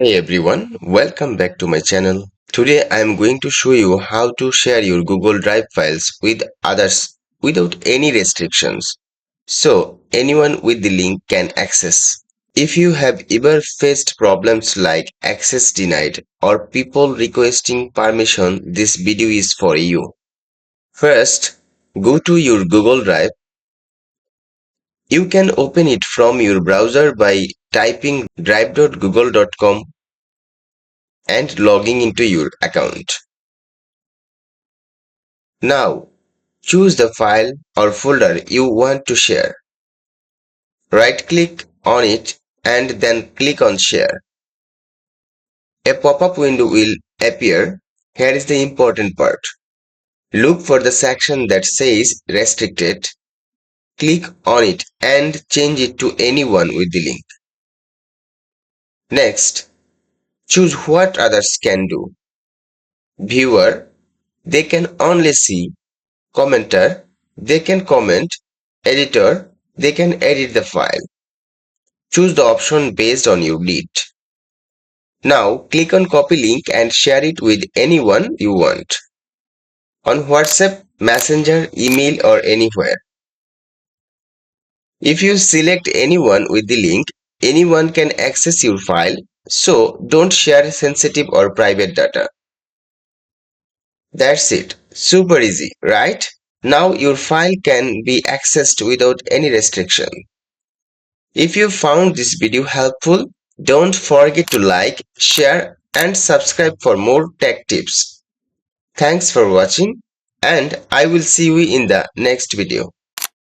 Hey everyone, welcome back to my channel. Today I am going to show you how to share your Google Drive files with others without any restrictions. So anyone with the link can access. If you have ever faced problems like access denied or people requesting permission, this video is for you. First, go to your Google Drive. You can open it from your browser by typing drive.google.com and logging into your account. Now, choose the file or folder you want to share. Right-click on it and then click on Share. A pop-up window will appear. Here is the important part. Look for the section that says Restricted. Click on it and change it to anyone with the link. Next, choose what others can do. Viewer, they can only see. Commenter, they can comment. Editor, they can edit the file. Choose the option based on your need. Now click on copy link and share it with anyone you want. On WhatsApp, Messenger, email or anywhere. If you select anyone with the link, anyone can access your file, so don't share sensitive or private data. That's it. Super easy, right? Now your file can be accessed without any restriction. If you found this video helpful, don't forget to like, share and subscribe for more tech tips. Thanks for watching and I will see you in the next video.